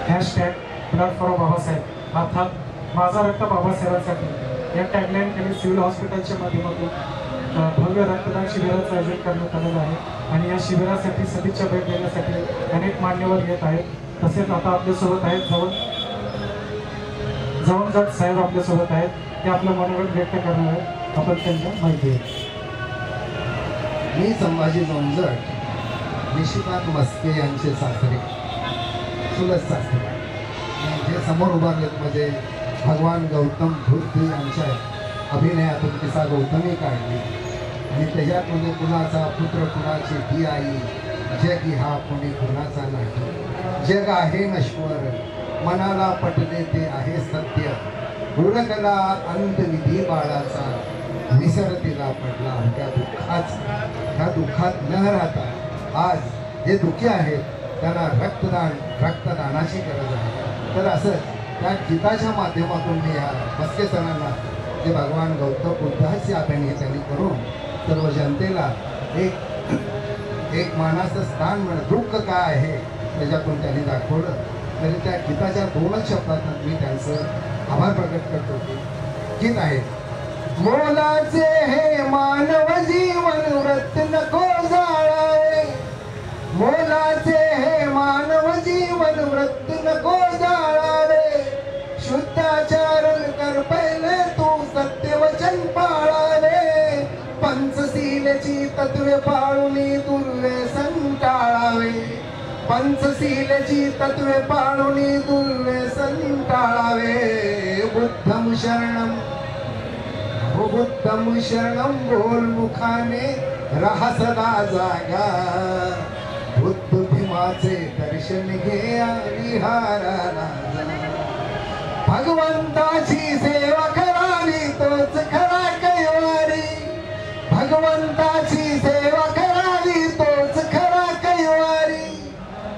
Blood for Babasaheb अर्थात माझा रक्त बाबासाहेबांसाठी या टॅगलाईन खाली सिव्हिल हॉस्पिटलच्या माध्यमातून भव्य रक्तदान शिबिराचं आयोजन करण्यात आलेलं आहे आणि या शिबिरासाठी सदिच्छा भेट देण्यासाठी अनेक मान्यवर येत आहेत। तसेच आता आपल्यासोबत आहेत जवळजात साहेब आपल्यासोबत आहेत, ते आपलं मनोगत व्यक्त करणार आहेत। आपण त्यांना माहिती आहे। मी संभाजी जवळजात निशिकांत मस्के यांचे सासरे चुलत सासरे जे समोर उभारलेत मध्ये भगवान गौतम बुद्ध यांच्या अभिनयातून किसा गौतमी काढली आणि त्याच्यामध्ये कुणाचा पुत्र कुणाची ती आई जग हा कोणी कुणाचा नाही। जग आहे नश्वर मनाला पटले ते आहे सत्य उरकला अंतविधी बाळाचा विसरतीला पडला त्या दुःखात न राहता आज जे दुःखी आहेत त्यांना रक्तदानाची गरज आहे। तर असं त्या गीताच्या माध्यमातून मी या मस्के सणांना जे भगवान गौतम बुद्धाची आपण त्यांनी करून सर्व जनतेला एक मानाचं स्थान मिळेल, दुःख काय आहे त्याच्यातून त्यांनी दाखवलं। तरी त्या गीताच्या 2च शब्दात मी त्यांचं आभार प्रकट करतो की गीत आहे, मोलाचे हे मानव जीवन व्रत नको जाळावे, मोलाचे हे मानव जीवन व्रत नको जाळावे, शुद्धाचरण कर पहिले तू सत्यवचन पाळावे, पंचशीलची तत्वे पाळून दुर्व्यसन टाळावे, पंचशीलची तत्वे पाळून दुर्व्यसन टाळावे। बुद्धं शरणं बोल मुखाने राहा सदा जागा, बुद्ध भीमाचे दर्शन घे विहाराला भगवंताची सेवा करावी तोच खरा कैवारी, भगवंताची सेवा करावी तोच खरा कैवारी,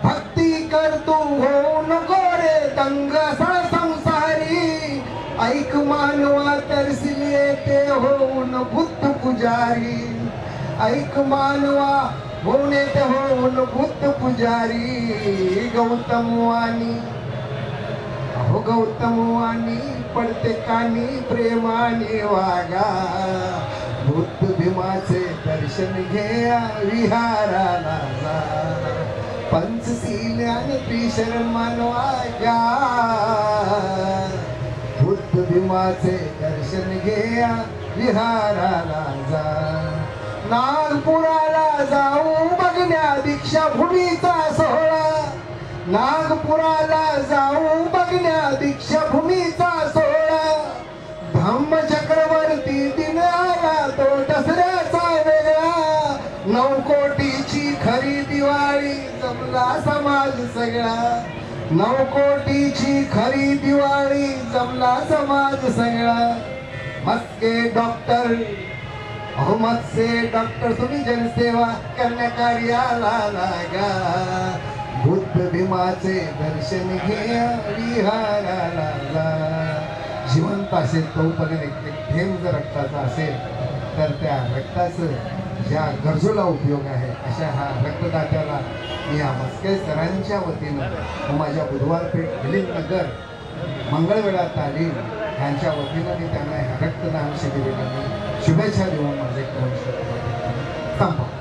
भक्ती करतो होऊ नको रे दंगसळ संसारी, ऐक मानवा तरसिले ते होऊन बुद्ध पुजारी, ऐक मानवा होणे ते होऊन बुद्ध पुजारी। गौतमवाणी पडते कानी प्रेमाने वागा, बुद्ध भीमाचे दर्शन घे विहाराला जा, पंचशील आणि त्रिशरण मानवा जा, बुद्ध भीमाचे दर्शन घे विहाराला जा। नागपुराला जाऊ बघण्या दीक्षाभूमीचा सोहळा, नागपुराला जाऊ बघण्या दीक्षाभूमीचा सोहळा, धम्म चक्रवर्ती दिन आला तो दसऱ्याचा वेगळा, 9 कोटीची खरी दिवाळी जमला समाज सगळा, 9 कोटीची खरी दिवाळी जमला समाज सगळा। मस्के डॉक्टर डॉक्टर तुम्ही जनसेवा करण्याकार्याला लागा, बुद्ध भीमाचे दर्शन घे विहाराला जा। जिवंत असेल तोपर्यंत एक थेंब जर रक्ताचा असेल तर त्या रक्ताचं ज्या गरजूला उपयोग आहे अशा हा रक्तदात्याला मी या मस्के सरांच्या वतीनं माझ्या बुधवारपेठ नगर मंगळवेढा तालीम यांच्या वतीनं मी त्यांना रक्तदान शिबिराला शुभेच्छा देऊन माझे 2 शब्द संपवतो।